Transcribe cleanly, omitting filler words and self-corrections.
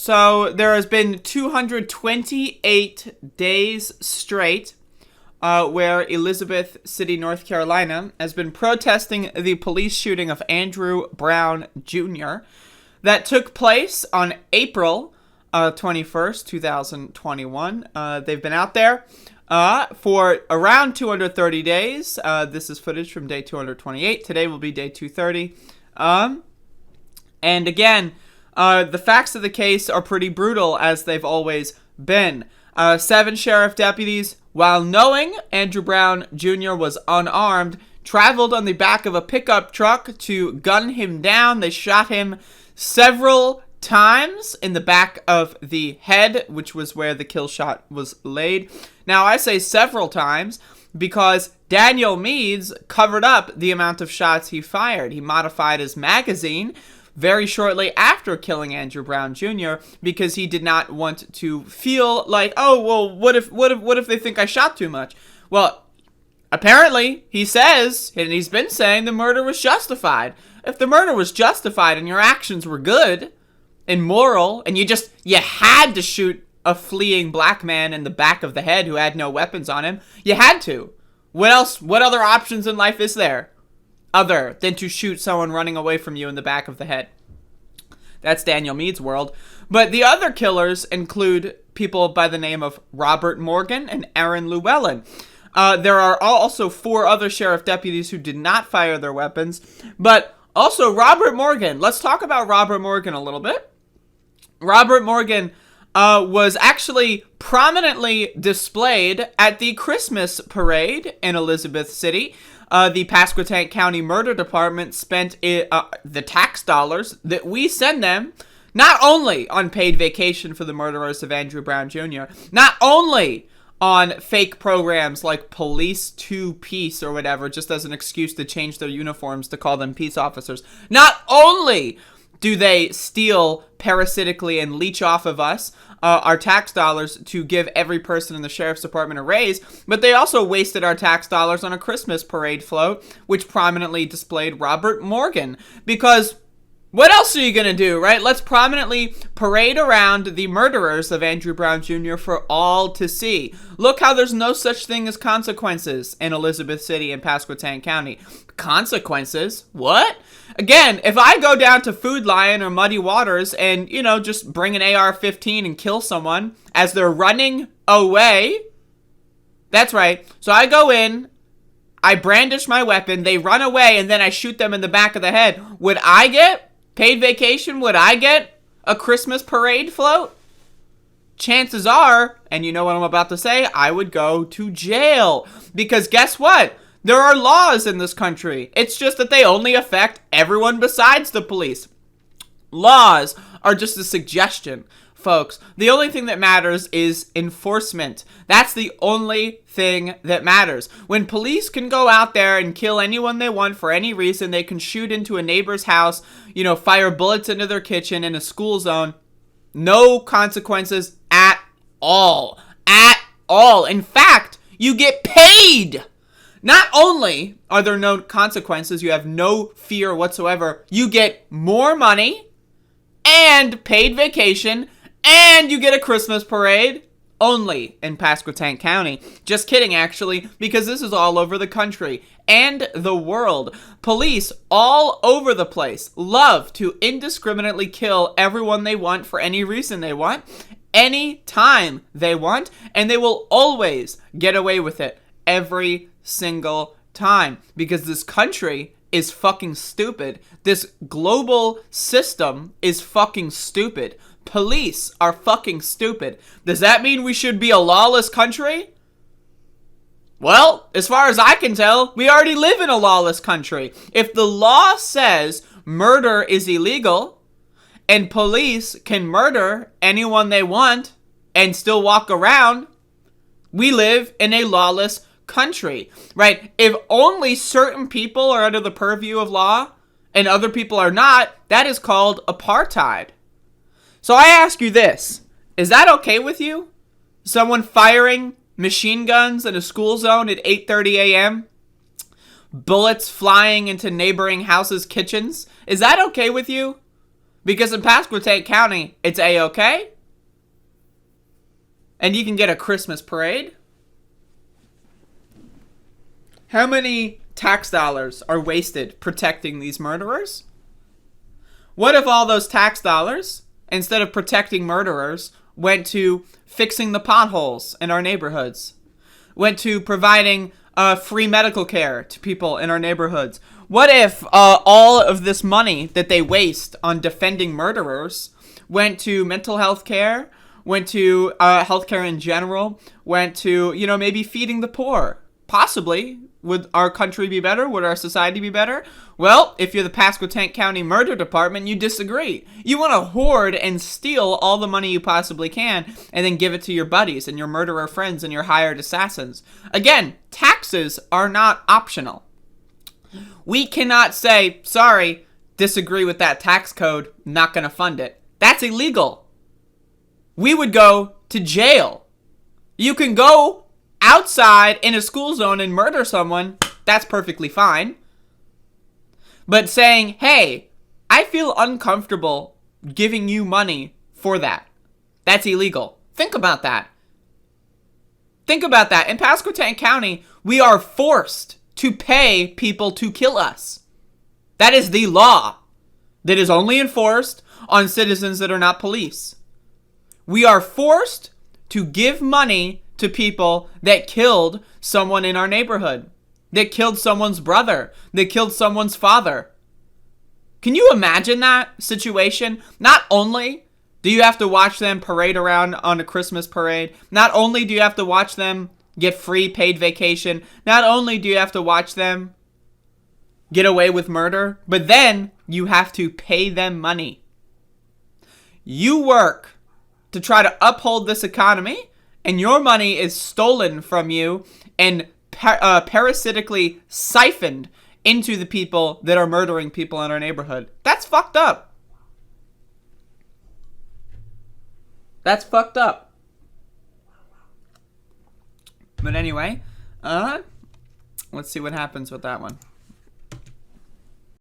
So there has been 228 days straight where Elizabeth City, North Carolina, has been protesting the police shooting of Andrew Brown Jr. that took place on April 21st, 2021. They've been out there for around 230 days. This is footage from day 228. Today will be day 230. And again, the facts of the case are pretty brutal, as they've always been. 7 sheriff deputies, while knowing Andrew Brown Jr. was unarmed, traveled on the back of a pickup truck to gun him down. They shot him several times in the back of the head, which was where the kill shot was laid. Now, I say several times because Daniel Meades covered up the amount of shots he fired. He modified his magazine very shortly after killing Andrew Brown Jr. because he did not want to feel like, oh, well, what if they think I shot too much? Well, apparently he says, and he's been saying, the murder was justified. If the murder was justified and your actions were good and moral, and you had to shoot a fleeing black man in the back of the head who had no weapons on him, you had to. What else? What other options in life is there other than to shoot someone running away from you in the back of the head? That's Daniel Meade's world. But the other killers include people by the name of Robert Morgan and Aaron Llewellyn. There are also 4 other sheriff deputies who did not fire their weapons. But also Robert Morgan. Let's talk about Robert Morgan a little bit. Robert Morgan was actually prominently displayed at the Christmas parade in Elizabeth City. The Pasquotank County Murder Department spent the tax dollars that we send them not only on paid vacation for the murderers of Andrew Brown Jr., not only on fake programs like Police to Peace or whatever, just as an excuse to change their uniforms to call them peace officers. Not only do they steal parasitically and leech off of us our tax dollars to give every person in the sheriff's department a raise, but they also wasted our tax dollars on a Christmas parade float, which prominently displayed Robert Morgan. Because what else are you going to do, right? Let's prominently parade around the murderers of Andrew Brown Jr. for all to see. Look how there's no such thing as consequences in Elizabeth City and Pasquotank County. Consequences? What? Again, if I go down to Food Lion or Muddy Waters and, just bring an AR-15 and kill someone as they're running away, that's right. So I go in, I brandish my weapon, they run away, and then I shoot them in the back of the head. Would I get paid vacation? Would I get a Christmas parade float? Chances are, and you know what I'm about to say, I would go to jail. Because guess what? There are laws in this country. It's just that they only affect everyone besides the police. Laws are just a suggestion, folks. The only thing that matters is enforcement. That's the only thing that matters. When police can go out there and kill anyone they want for any reason, they can shoot into a neighbor's house, fire bullets into their kitchen in a school zone, no consequences at all. At all. In fact, you get paid. Not only are there no consequences, you have no fear whatsoever, you get more money and paid vacation, and you get a Christmas parade only in Pasquotank County. Just kidding, actually, because this is all over the country and the world. Police all over the place love to indiscriminately kill everyone they want for any reason they want, any time they want, and they will always get away with it every single time, because this country is fucking stupid. This global system is fucking stupid. Police are fucking stupid. Does that mean we should be a lawless country? Well, as far as I can tell, we already live in a lawless country. If the law says murder is illegal and police can murder anyone they want and still walk around, we live in a lawless country, right? If only certain people are under the purview of law and other people are not, that is called apartheid. So I ask you this, is that okay with you? Someone firing machine guns in a school zone at 8:30 a.m.? Bullets flying into neighboring houses' kitchens? Is that okay with you? Because in Pasquotank County, it's A-okay. And you can get a Christmas parade. How many tax dollars are wasted protecting these murderers? What if all those tax dollars, instead of protecting murderers, went to fixing the potholes in our neighborhoods? Went to providing free medical care to people in our neighborhoods? What if all of this money that they waste on defending murderers went to mental health care, went to healthcare in general, went to, maybe feeding the poor? Possibly. Would our country be better? Would our society be better? Well, if you're the Pasquotank County Murder Department, you disagree. You want to hoard and steal all the money you possibly can and then give it to your buddies and your murderer friends and your hired assassins. Again, taxes are not optional. We cannot say, sorry, disagree with that tax code, not going to fund it. That's illegal. We would go to jail. You can go outside in a school zone and murder someone, that's perfectly fine. But saying, hey, I feel uncomfortable giving you money for that, that's illegal. Think about that. Think about that. In Pasquotank County, we are forced to pay people to kill us. That is the law that is only enforced on citizens that are not police. We are forced to give money to people that killed someone in our neighborhood, that killed someone's brother, that killed someone's father. Can you imagine that situation? Not only do you have to watch them parade around on a Christmas parade, not only do you have to watch them get free paid vacation, not only do you have to watch them get away with murder, but then you have to pay them money. You work to try to uphold this economy, and your money is stolen from you and parasitically siphoned into the people that are murdering people in our neighborhood. That's fucked up. That's fucked up. But anyway, let's see what happens with that one.